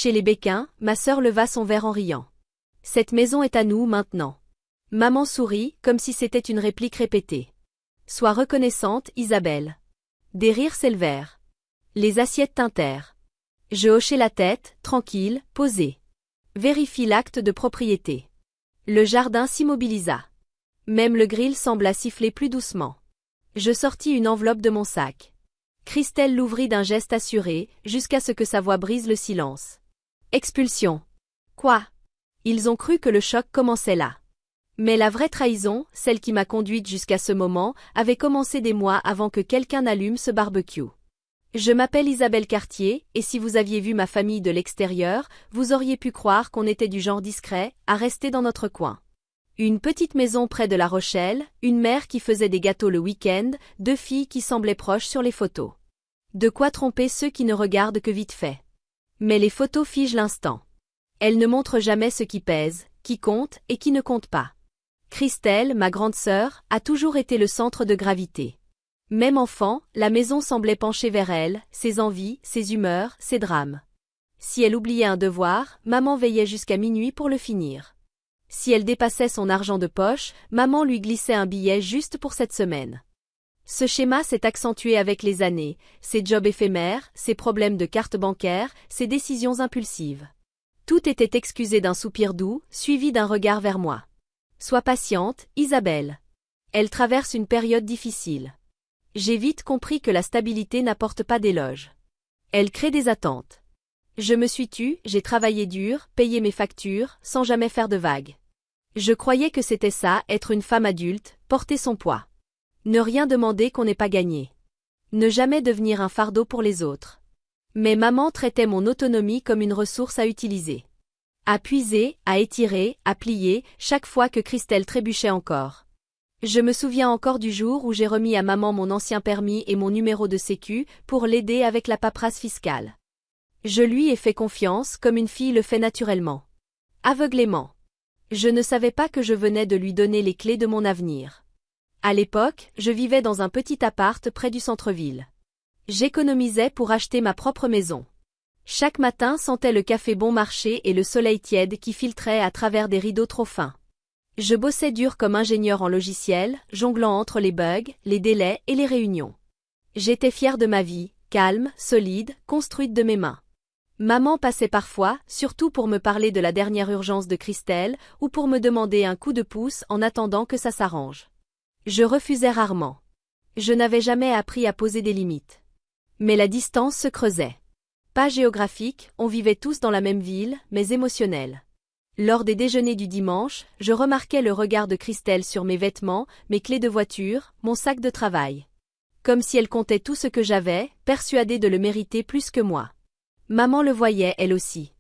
Chez les Béquin, ma sœur leva son verre en riant. Cette maison est à nous maintenant. Maman sourit, comme si c'était une réplique répétée. Sois reconnaissante, Isabelle. Des rires s'élevèrent. Les assiettes tintèrent. Je hochai la tête, tranquille, posée. Vérifie l'acte de propriété. Le jardin s'immobilisa. Même le grill sembla siffler plus doucement. Je sortis une enveloppe de mon sac. Christelle l'ouvrit d'un geste assuré, jusqu'à ce que sa voix brise le silence. Expulsion. Quoi? Ils ont cru que le choc commençait là. Mais la vraie trahison, celle qui m'a conduite jusqu'à ce moment, avait commencé des mois avant que quelqu'un n'allume ce barbecue. Je m'appelle Isabelle Cartier, et si vous aviez vu ma famille de l'extérieur, vous auriez pu croire qu'on était du genre discret, à rester dans notre coin. Une petite maison près de La Rochelle, une mère qui faisait des gâteaux le week-end, 2 filles qui semblaient proches sur les photos. De quoi tromper ceux qui ne regardent que vite fait. Mais les photos figent l'instant. Elles ne montrent jamais ce qui pèse, qui compte et qui ne compte pas. Christelle, ma grande sœur, a toujours été le centre de gravité. Même enfant, la maison semblait pencher vers elle, ses envies, ses humeurs, ses drames. Si elle oubliait un devoir, maman veillait jusqu'à minuit pour le finir. Si elle dépassait son argent de poche, maman lui glissait un billet juste pour cette semaine. Ce schéma s'est accentué avec les années, ses jobs éphémères, ses problèmes de carte bancaire, ses décisions impulsives. Tout était excusé d'un soupir doux, suivi d'un regard vers moi. Sois patiente, Isabelle. Elle traverse une période difficile. J'ai vite compris que la stabilité n'apporte pas d'éloges. Elle crée des attentes. Je me suis tue, j'ai travaillé dur, payé mes factures, sans jamais faire de vagues. Je croyais que c'était ça, être une femme adulte, porter son poids. Ne rien demander qu'on n'ait pas gagné. Ne jamais devenir un fardeau pour les autres. Mais maman traitait mon autonomie comme une ressource à utiliser. À puiser, à étirer, à plier, chaque fois que Christelle trébuchait encore. Je me souviens encore du jour où j'ai remis à maman mon ancien permis et mon numéro de sécu pour l'aider avec la paperasse fiscale. Je lui ai fait confiance comme une fille le fait naturellement. Aveuglément. Je ne savais pas que je venais de lui donner les clés de mon avenir. À l'époque, je vivais dans un petit appart près du centre-ville. J'économisais pour acheter ma propre maison. Chaque matin sentait le café bon marché et le soleil tiède qui filtrait à travers des rideaux trop fins. Je bossais dur comme ingénieur en logiciel, jonglant entre les bugs, les délais et les réunions. J'étais fière de ma vie, calme, solide, construite de mes mains. Maman passait parfois, surtout pour me parler de la dernière urgence de Christelle, ou pour me demander un coup de pouce en attendant que ça s'arrange. Je refusais rarement. Je n'avais jamais appris à poser des limites. Mais la distance se creusait. Pas géographique, on vivait tous dans la même ville, mais émotionnelle. Lors des déjeuners du dimanche, je remarquais le regard de Christelle sur mes vêtements, mes clés de voiture, mon sac de travail. Comme si elle comptait tout ce que j'avais, persuadée de le mériter plus que moi. Maman le voyait elle aussi.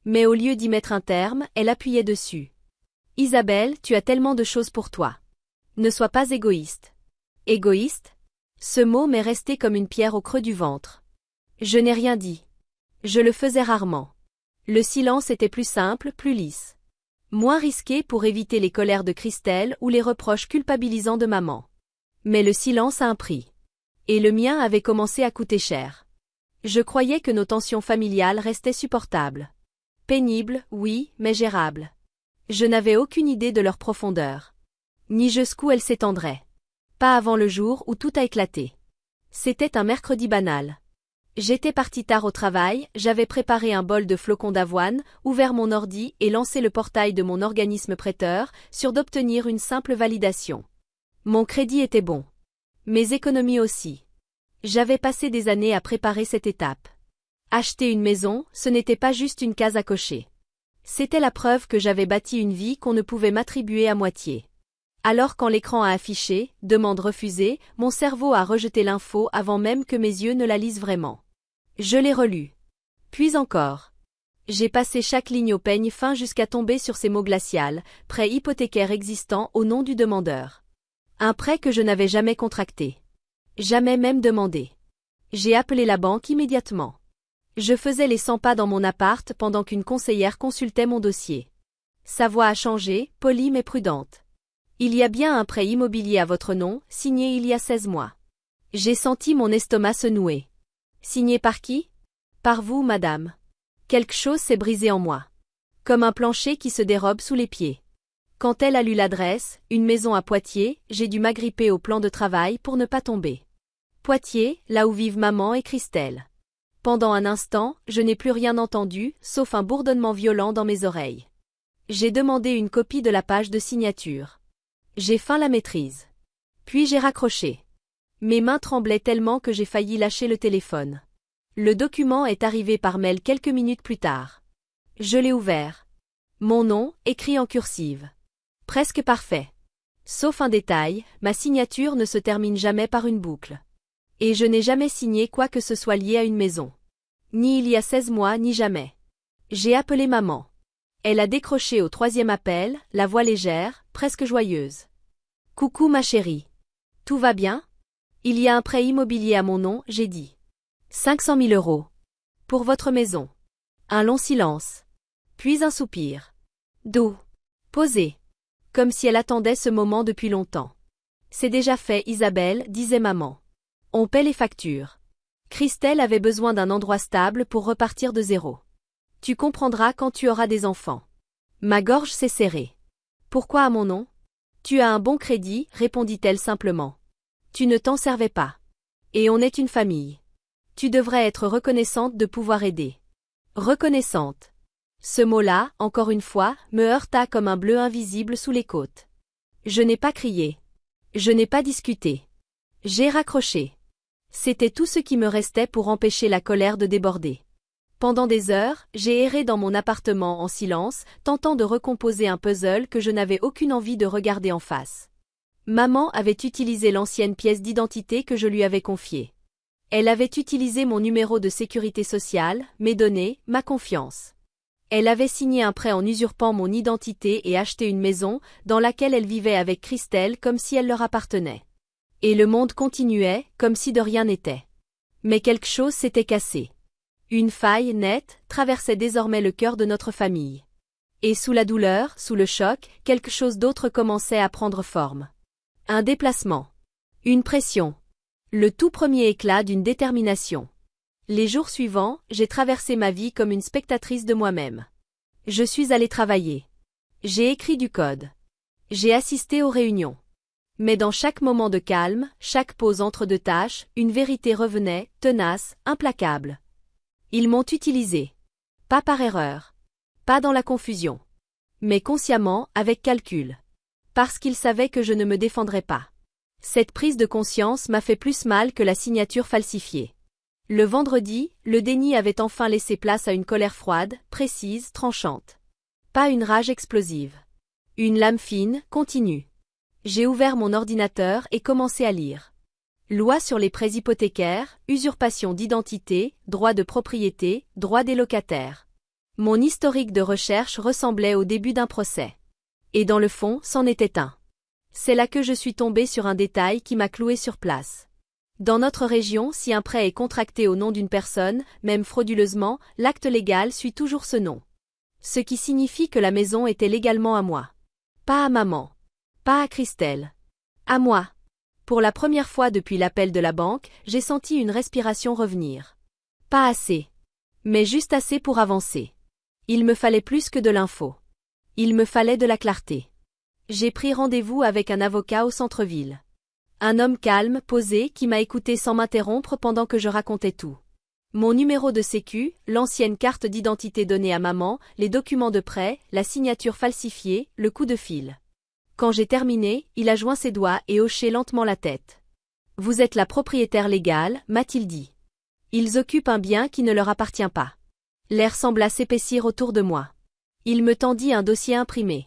Mais au lieu d'y mettre un terme, elle appuyait dessus. Isabelle, tu as tellement de choses pour toi. Ne sois pas égoïste. Égoïste? Ce mot m'est resté comme une pierre au creux du ventre. Je n'ai rien dit. Je le faisais rarement. Le silence était plus simple, plus lisse. Moins risqué pour éviter les colères de Christelle ou les reproches culpabilisants de maman. Mais le silence a un prix. Et le mien avait commencé à coûter cher. Je croyais que nos tensions familiales restaient supportables. Pénibles, oui, mais gérables. Je n'avais aucune idée de leur profondeur. Ni jusqu'où elles s'étendraient. Pas avant le jour où tout a éclaté. C'était un mercredi banal. J'étais partie tard au travail, j'avais préparé un bol de flocons d'avoine, ouvert mon ordi et lancé le portail de mon organisme prêteur, sûr d'obtenir une simple validation. Mon crédit était bon. Mes économies aussi. J'avais passé des années à préparer cette étape. Acheter une maison, ce n'était pas juste une case à cocher. C'était la preuve que j'avais bâti une vie qu'on ne pouvait m'attribuer à moitié. Alors quand l'écran a affiché « Demande refusée », mon cerveau a rejeté l'info avant même que mes yeux ne la lisent vraiment. Je l'ai relue. Puis encore. J'ai passé chaque ligne au peigne fin jusqu'à tomber sur ces mots glacials, prêt hypothécaire existant au nom du demandeur. Un prêt que je n'avais jamais contracté. Jamais même demandé. J'ai appelé la banque immédiatement. Je faisais les 100 pas dans mon appart pendant qu'une conseillère consultait mon dossier. Sa voix a changé, polie mais prudente. Il y a bien un prêt immobilier à votre nom, signé il y a 16 mois. J'ai senti mon estomac se nouer. Signé par qui? Par vous, madame. Quelque chose s'est brisé en moi. Comme un plancher qui se dérobe sous les pieds. Quand elle a lu l'adresse, une maison à Poitiers, j'ai dû m'agripper au plan de travail pour ne pas tomber. Poitiers, là où vivent maman et Christelle. Pendant un instant, je n'ai plus rien entendu, sauf un bourdonnement violent dans mes oreilles. J'ai demandé une copie de la page de signature. J'ai feint la maîtrise. Puis j'ai raccroché. Mes mains tremblaient tellement que j'ai failli lâcher le téléphone. Le document est arrivé par mail quelques minutes plus tard. Je l'ai ouvert. Mon nom, écrit en cursive. Presque parfait. Sauf un détail, ma signature ne se termine jamais par une boucle. Et je n'ai jamais signé quoi que ce soit lié à une maison. Ni il y a 16 mois, ni jamais. J'ai appelé maman. Elle a décroché au 3e appel, la voix légère, presque joyeuse. Coucou ma chérie. Tout va bien? Il y a un prêt immobilier à mon nom, j'ai dit. 500 000 euros. Pour votre maison. Un long silence. Puis un soupir. Doux. Posé. Comme si elle attendait ce moment depuis longtemps. C'est déjà fait, Isabelle, disait maman. On paie les factures. Christelle avait besoin d'un endroit stable pour repartir de zéro. Tu comprendras quand tu auras des enfants. Ma gorge s'est serrée. Pourquoi à mon nom? Tu as un bon crédit, répondit-elle simplement. Tu ne t'en servais pas. Et on est une famille. Tu devrais être reconnaissante de pouvoir aider. Reconnaissante. Ce mot-là, encore une fois, me heurta comme un bleu invisible sous les côtes. Je n'ai pas crié. Je n'ai pas discuté. J'ai raccroché. C'était tout ce qui me restait pour empêcher la colère de déborder. Pendant des heures, j'ai erré dans mon appartement en silence, tentant de recomposer un puzzle que je n'avais aucune envie de regarder en face. Maman avait utilisé l'ancienne pièce d'identité que je lui avais confiée. Elle avait utilisé mon numéro de sécurité sociale, mes données, ma confiance. Elle avait signé un prêt en usurpant mon identité et acheté une maison, dans laquelle elle vivait avec Christelle comme si elle leur appartenait. Et le monde continuait, comme si de rien n'était. Mais quelque chose s'était cassé. Une faille nette traversait désormais le cœur de notre famille. Et sous la douleur, sous le choc, quelque chose d'autre commençait à prendre forme. Un déplacement. Une pression. Le tout premier éclat d'une détermination. Les jours suivants, j'ai traversé ma vie comme une spectatrice de moi-même. Je suis allée travailler. J'ai écrit du code. J'ai assisté aux réunions. Mais dans chaque moment de calme, chaque pause entre deux tâches, une vérité revenait, tenace, implacable. Ils m'ont utilisé. Pas par erreur. Pas dans la confusion. Mais consciemment, avec calcul. Parce qu'ils savaient que je ne me défendrais pas. Cette prise de conscience m'a fait plus mal que la signature falsifiée. Le vendredi, le déni avait enfin laissé place à une colère froide, précise, tranchante. Pas une rage explosive. Une lame fine, continue. J'ai ouvert mon ordinateur et commencé à lire. Loi sur les prêts hypothécaires, usurpation d'identité, droit de propriété, droit des locataires. Mon historique de recherche ressemblait au début d'un procès. Et dans le fond, c'en était un. C'est là que je suis tombée sur un détail qui m'a cloué sur place. Dans notre région, si un prêt est contracté au nom d'une personne, même frauduleusement, l'acte légal suit toujours ce nom. Ce qui signifie que la maison était légalement à moi. Pas à maman. Pas à Christelle. À moi. Pour la première fois depuis l'appel de la banque, j'ai senti une respiration revenir. Pas assez. Mais juste assez pour avancer. Il me fallait plus que de l'info. Il me fallait de la clarté. J'ai pris rendez-vous avec un avocat au centre-ville. Un homme calme, posé, qui m'a écouté sans m'interrompre pendant que je racontais tout. Mon numéro de sécu, l'ancienne carte d'identité donnée à maman, les documents de prêt, la signature falsifiée, le coup de fil. Quand j'ai terminé, il a joint ses doigts et hoché lentement la tête. « Vous êtes la propriétaire légale, m'a-t-il dit. Ils occupent un bien qui ne leur appartient pas. » L'air sembla s'épaissir autour de moi. Il me tendit un dossier imprimé.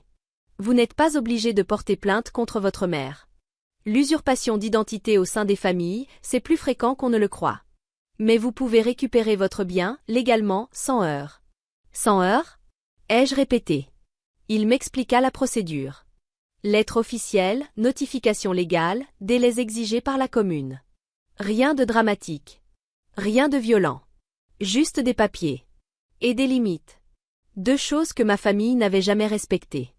« Vous n'êtes pas obligé de porter plainte contre votre mère. L'usurpation d'identité au sein des familles, c'est plus fréquent qu'on ne le croit. Mais vous pouvez récupérer votre bien, légalement, sans heurts. » Sans heurts? Ai-je répété. Il m'expliqua la procédure. Lettre officielle, notification légale, délais exigés par la commune. Rien de dramatique. Rien de violent. Juste des papiers. Et des limites. Deux choses que ma famille n'avait jamais respectées.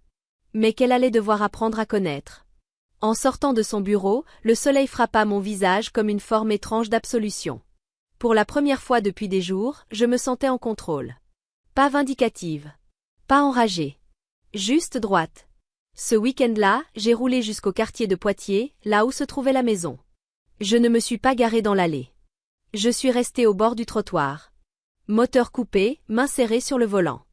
Mais qu'elle allait devoir apprendre à connaître. En sortant de son bureau, le soleil frappa mon visage comme une forme étrange d'absolution. Pour la première fois depuis des jours, je me sentais en contrôle. Pas vindicative. Pas enragée. Juste droite. Ce week-end-là, j'ai roulé jusqu'au quartier de Poitiers, là où se trouvait la maison. Je ne me suis pas garée dans l'allée. Je suis restée au bord du trottoir. Moteur coupé, main serrée sur le volant.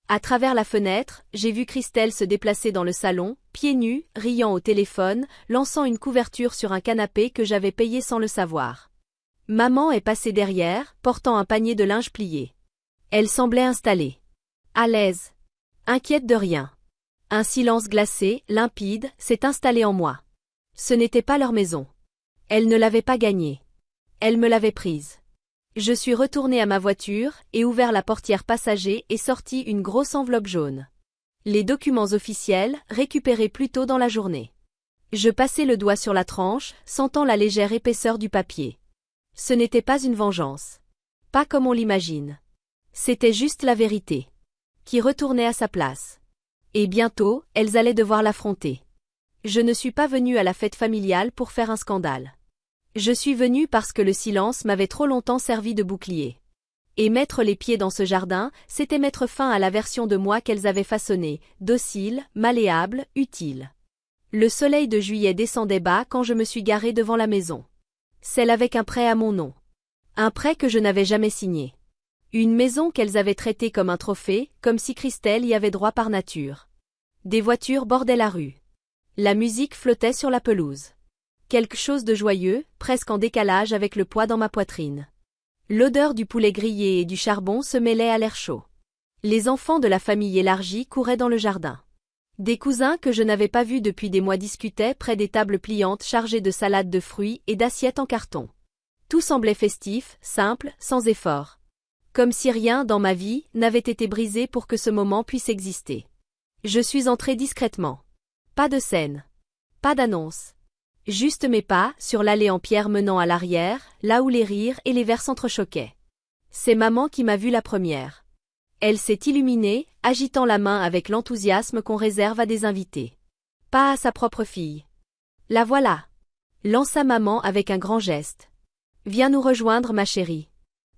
À travers la fenêtre, j'ai vu Christelle se déplacer dans le salon, pieds nus, riant au téléphone, lançant une couverture sur un canapé que j'avais payé sans le savoir. Maman est passée derrière, portant un panier de linge plié. Elle semblait installée. À l'aise. Inquiète de rien. Un silence glacé, limpide, s'est installé en moi. Ce n'était pas leur maison. Elle ne l'avait pas gagnée. Elle me l'avait prise. Je suis retournée à ma voiture et ouvert la portière passager et sorti une grosse enveloppe jaune. Les documents officiels, récupérés plus tôt dans la journée. Je passai le doigt sur la tranche, sentant la légère épaisseur du papier. Ce n'était pas une vengeance. Pas comme on l'imagine. C'était juste la vérité. Qui retournait à sa place. Et bientôt, elles allaient devoir l'affronter. Je ne suis pas venue à la fête familiale pour faire un scandale. Je suis venue parce que le silence m'avait trop longtemps servi de bouclier. Et mettre les pieds dans ce jardin, c'était mettre fin à la version de moi qu'elles avaient façonnée, docile, malléable, utile. Le soleil de juillet descendait bas quand je me suis garée devant la maison. Celle avec un prêt à mon nom. Un prêt que je n'avais jamais signé. Une maison qu'elles avaient traitée comme un trophée, comme si Christelle y avait droit par nature. Des voitures bordaient la rue. La musique flottait sur la pelouse. Quelque chose de joyeux, presque en décalage avec le poids dans ma poitrine. L'odeur du poulet grillé et du charbon se mêlait à l'air chaud. Les enfants de la famille élargie couraient dans le jardin. Des cousins que je n'avais pas vus depuis des mois discutaient près des tables pliantes chargées de salades de fruits et d'assiettes en carton. Tout semblait festif, simple, sans effort. Comme si rien dans ma vie n'avait été brisé pour que ce moment puisse exister. Je suis entrée discrètement. Pas de scène. Pas d'annonce. Juste mes pas, sur l'allée en pierre menant à l'arrière, là où les rires et les verres s'entrechoquaient. C'est maman qui m'a vue la première. Elle s'est illuminée, agitant la main avec l'enthousiasme qu'on réserve à des invités. Pas à sa propre fille. La voilà. Lança maman avec un grand geste. Viens nous rejoindre ma chérie.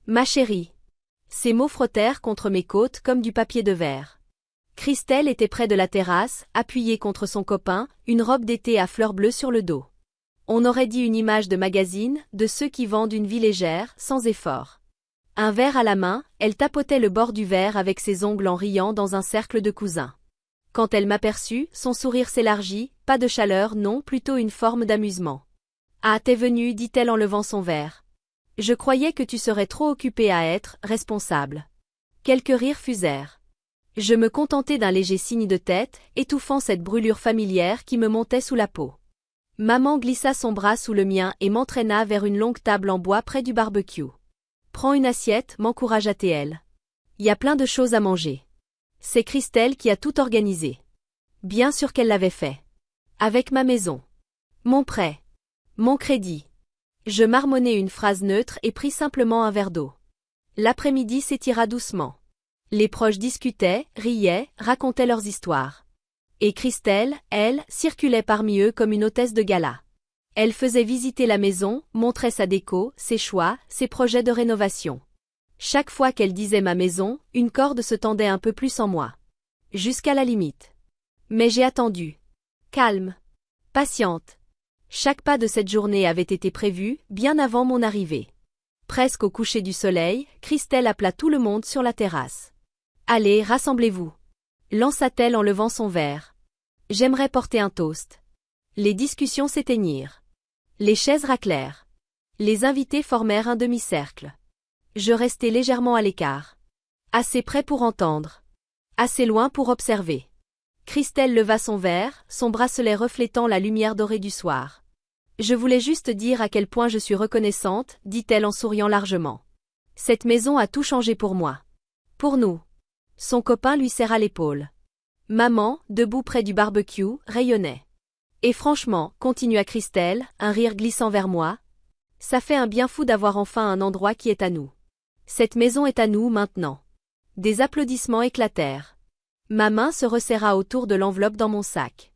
Ma chérie. Ces mots frottèrent contre mes côtes comme du papier de verre. Christelle était près de la terrasse, appuyée contre son copain, une robe d'été à fleurs bleues sur le dos. On aurait dit une image de magazine, de ceux qui vendent une vie légère, sans effort. Un verre à la main, elle tapotait le bord du verre avec ses ongles en riant dans un cercle de cousins. Quand elle m'aperçut, son sourire s'élargit, pas de chaleur, non, plutôt une forme d'amusement. « Ah, t'es venue, dit-elle en levant son verre. Je croyais que tu serais trop occupée à être responsable. » Quelques rires fusèrent. Je me contentai d'un léger signe de tête, étouffant cette brûlure familière qui me montait sous la peau. Maman glissa son bras sous le mien et m'entraîna vers une longue table en bois près du barbecue. « Prends une assiette, m'encouragea-t-elle. Y a plein de choses à manger. C'est Christelle qui a tout organisé. Bien sûr qu'elle l'avait fait. Avec ma maison. Mon prêt. Mon crédit. » Je marmonnai une phrase neutre et pris simplement un verre d'eau. L'après-midi s'étira doucement. Les proches discutaient, riaient, racontaient leurs histoires. Et Christelle, elle, circulait parmi eux comme une hôtesse de gala. Elle faisait visiter la maison, montrait sa déco, ses choix, ses projets de rénovation. Chaque fois qu'elle disait ma maison, une corde se tendait un peu plus en moi. Jusqu'à la limite. Mais j'ai attendu. Calme. Patiente. Chaque pas de cette journée avait été prévu, bien avant mon arrivée. Presque au coucher du soleil, Christelle appela tout le monde sur la terrasse. « Allez, rassemblez-vous » lança-t-elle en levant son verre. « J'aimerais porter un toast. » Les discussions s'éteignirent. Les chaises raclèrent. Les invités formèrent un demi-cercle. Je restai légèrement à l'écart. Assez près pour entendre. Assez loin pour observer. Christelle leva son verre, son bracelet reflétant la lumière dorée du soir. « Je voulais juste dire à quel point je suis reconnaissante, dit-elle en souriant largement. Cette maison a tout changé pour moi. Pour nous. » Son copain lui serra l'épaule. Maman, debout près du barbecue, rayonnait. Et franchement, continua Christelle, un rire glissant vers moi, ça fait un bien fou d'avoir enfin un endroit qui est à nous. Cette maison est à nous maintenant. Des applaudissements éclatèrent. Ma main se resserra autour de l'enveloppe dans mon sac.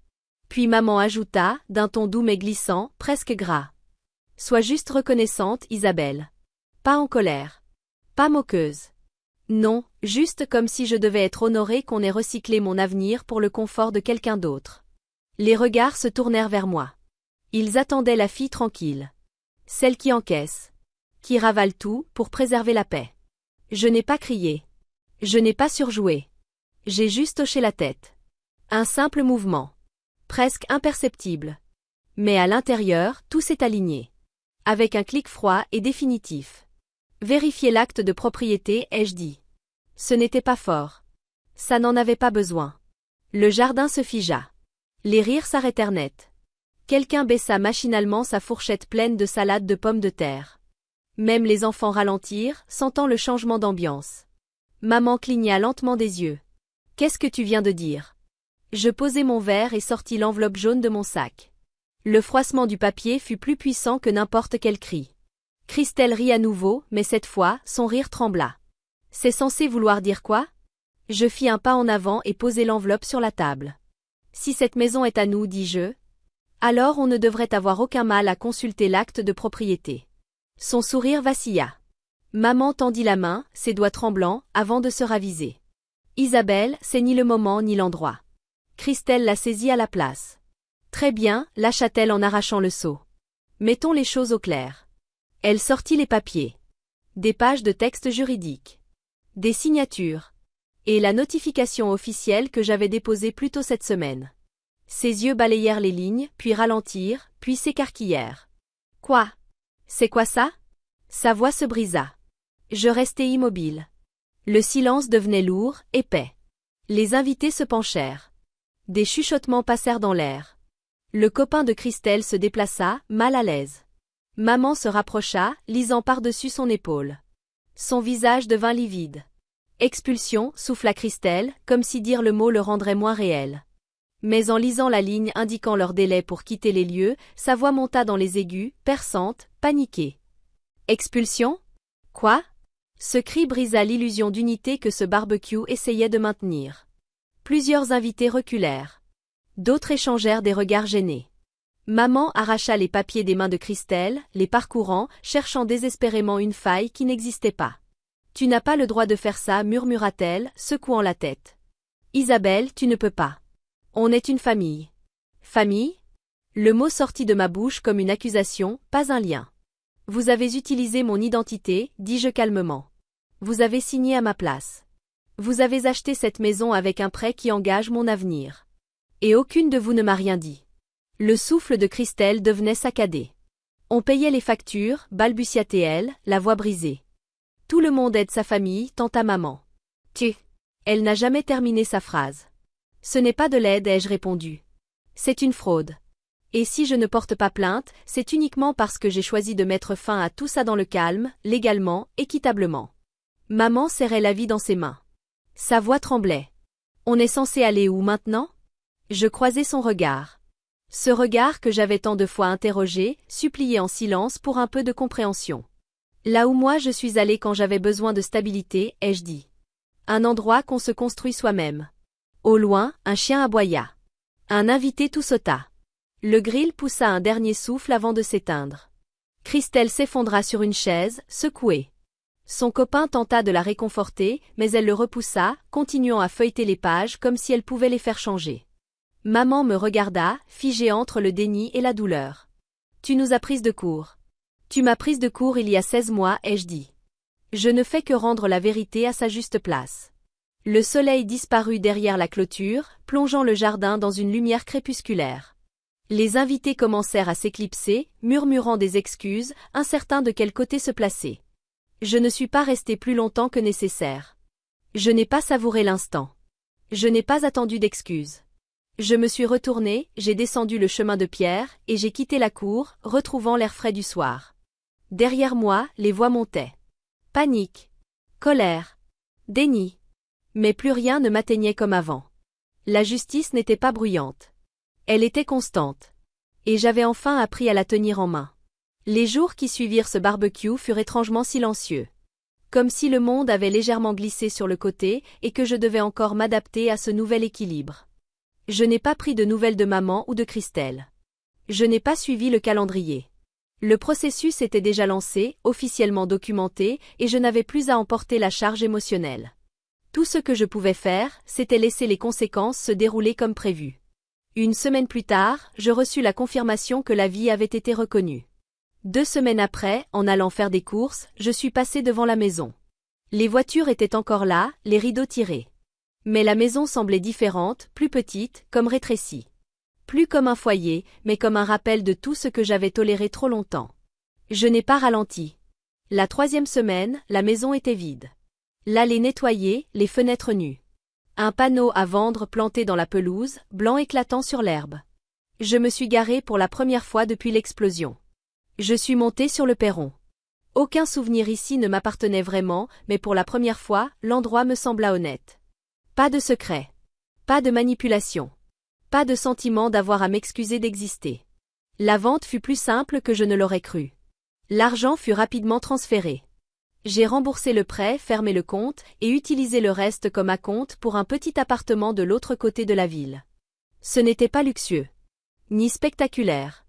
Puis maman ajouta, d'un ton doux mais glissant, presque gras. Sois juste reconnaissante, Isabelle. Pas en colère. Pas moqueuse. Non, juste comme si je devais être honorée qu'on ait recyclé mon avenir pour le confort de quelqu'un d'autre. Les regards se tournèrent vers moi. Ils attendaient la fille tranquille. Celle qui encaisse. Qui ravale tout pour préserver la paix. Je n'ai pas crié. Je n'ai pas surjoué. J'ai juste hoché la tête. Un simple mouvement. Presque imperceptible. Mais à l'intérieur, tout s'est aligné. Avec un clic froid et définitif. Vérifier l'acte de propriété, ai-je dit. Ce n'était pas fort. Ça n'en avait pas besoin. Le jardin se figea. Les rires s'arrêtèrent net. Quelqu'un baissa machinalement sa fourchette pleine de salade de pommes de terre. Même les enfants ralentirent, sentant le changement d'ambiance. Maman cligna lentement des yeux. « Qu'est-ce que tu viens de dire ?» Je posai mon verre et sortis l'enveloppe jaune de mon sac. Le froissement du papier fut plus puissant que n'importe quel cri. Christelle rit à nouveau, mais cette fois, son rire trembla. « C'est censé vouloir dire quoi ?» Je fis un pas en avant et posai l'enveloppe sur la table. « Si cette maison est à nous, dis-je, alors on ne devrait avoir aucun mal à consulter l'acte de propriété. » Son sourire vacilla. Maman tendit la main, ses doigts tremblants, avant de se raviser. Isabelle, c'est ni le moment ni l'endroit. Christelle la saisit à la place. Très bien, lâcha-t-elle en arrachant le seau. Mettons les choses au clair. Elle sortit les papiers. Des pages de texte juridique. Des signatures. Et la notification officielle que j'avais déposée plus tôt cette semaine. Ses yeux balayèrent les lignes, puis ralentirent, puis s'écarquillèrent. Quoi? C'est quoi ça? Sa voix se brisa. Je restai immobile. Le silence devenait lourd, épais. Les invités se penchèrent. Des chuchotements passèrent dans l'air. Le copain de Christelle se déplaça, mal à l'aise. Maman se rapprocha, lisant par-dessus son épaule. Son visage devint livide. Expulsion, souffla Christelle, comme si dire le mot le rendrait moins réel. Mais en lisant la ligne indiquant leur délai pour quitter les lieux, sa voix monta dans les aigus, perçante, paniquée. Expulsion? Quoi? Ce cri brisa l'illusion d'unité que ce barbecue essayait de maintenir. Plusieurs invités reculèrent. D'autres échangèrent des regards gênés. Maman arracha les papiers des mains de Christelle, les parcourant, cherchant désespérément une faille qui n'existait pas. « Tu n'as pas le droit de faire ça, murmura-t-elle, secouant la tête. « Isabelle, tu ne peux pas. On est une famille. » Famille? Le mot sortit de ma bouche comme une accusation, pas un lien. « Vous avez utilisé mon identité, dis-je calmement. Vous avez signé à ma place. Vous avez acheté cette maison avec un prêt qui engage mon avenir. Et aucune de vous ne m'a rien dit. » Le souffle de Christelle devenait saccadé. On payait les factures, balbutia-t-elle, la voix brisée. Tout le monde aide sa famille, tenta maman. Elle n'a jamais terminé sa phrase. Ce n'est pas de l'aide, ai-je répondu. C'est une fraude. Et si je ne porte pas plainte, c'est uniquement parce que j'ai choisi de mettre fin à tout ça dans le calme, légalement, équitablement. Maman serrait la vie dans ses mains. Sa voix tremblait. On est censé aller où maintenant? Je croisai son regard. Ce regard que j'avais tant de fois interrogé, supplié en silence pour un peu de compréhension. Là où moi je suis allée quand j'avais besoin de stabilité, ai-je dit. Un endroit qu'on se construit soi-même. Au loin, un chien aboya. Un invité tout sauta. Le grill poussa un dernier souffle avant de s'éteindre. Christelle s'effondra sur une chaise, secouée. Son copain tenta de la réconforter, mais elle le repoussa, continuant à feuilleter les pages comme si elle pouvait les faire changer. Maman me regarda, figée entre le déni et la douleur. « Tu nous as prises de court. Tu m'as prise de court il y a 16 mois, ai-je dit. Je ne fais que rendre la vérité à sa juste place. » Le soleil disparut derrière la clôture, plongeant le jardin dans une lumière crépusculaire. Les invités commencèrent à s'éclipser, murmurant des excuses, incertains de quel côté se placer. Je ne suis pas restée plus longtemps que nécessaire. Je n'ai pas savouré l'instant. Je n'ai pas attendu d'excuses. Je me suis retournée, j'ai descendu le chemin de pierre, et j'ai quitté la cour, retrouvant l'air frais du soir. Derrière moi, les voix montaient. Panique. Colère. Déni. Mais plus rien ne m'atteignait comme avant. La justice n'était pas bruyante. Elle était constante. Et j'avais enfin appris à la tenir en main. Les jours qui suivirent ce barbecue furent étrangement silencieux. Comme si le monde avait légèrement glissé sur le côté et que je devais encore m'adapter à ce nouvel équilibre. Je n'ai pas pris de nouvelles de maman ou de Christelle. Je n'ai pas suivi le calendrier. Le processus était déjà lancé, officiellement documenté, et je n'avais plus à en porter la charge émotionnelle. Tout ce que je pouvais faire, c'était laisser les conséquences se dérouler comme prévu. Une semaine plus tard, je reçus la confirmation que la vie avait été reconnue. 2 semaines après, en allant faire des courses, je suis passé devant la maison. Les voitures étaient encore là, les rideaux tirés. Mais la maison semblait différente, plus petite, comme rétrécie. Plus comme un foyer, mais comme un rappel de tout ce que j'avais toléré trop longtemps. Je n'ai pas ralenti. La 3e semaine, la maison était vide. L'allée nettoyée, les fenêtres nues. Un panneau à vendre planté dans la pelouse, blanc éclatant sur l'herbe. Je me suis garé pour la première fois depuis l'explosion. Je suis monté sur le perron. Aucun souvenir ici ne m'appartenait vraiment, mais pour la première fois, l'endroit me sembla honnête. Pas de secret. Pas de manipulation. Pas de sentiment d'avoir à m'excuser d'exister. La vente fut plus simple que je ne l'aurais cru. L'argent fut rapidement transféré. J'ai remboursé le prêt, fermé le compte, et utilisé le reste comme acompte pour un petit appartement de l'autre côté de la ville. Ce n'était pas luxueux. Ni spectaculaire.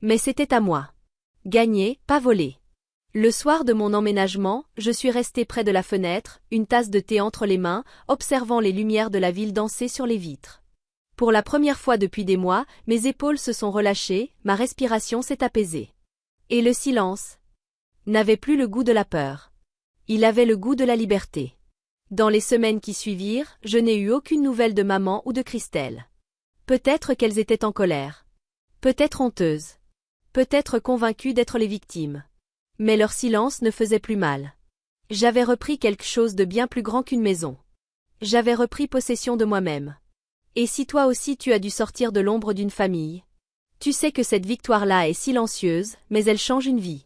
Mais c'était à moi. Gagné, pas volé. Le soir de mon emménagement, je suis resté près de la fenêtre, une tasse de thé entre les mains, observant les lumières de la ville danser sur les vitres. Pour la première fois depuis des mois, mes épaules se sont relâchées, ma respiration s'est apaisée. Et le silence n'avait plus le goût de la peur. Il avait le goût de la liberté. Dans les semaines qui suivirent, je n'ai eu aucune nouvelle de maman ou de Christelle. Peut-être qu'elles étaient en colère. Peut-être honteuses. Peut-être convaincues d'être les victimes. Mais leur silence ne faisait plus mal. J'avais repris quelque chose de bien plus grand qu'une maison. J'avais repris possession de moi-même. Et si toi aussi tu as dû sortir de l'ombre d'une famille? Tu sais que cette victoire-là est silencieuse, mais elle change une vie.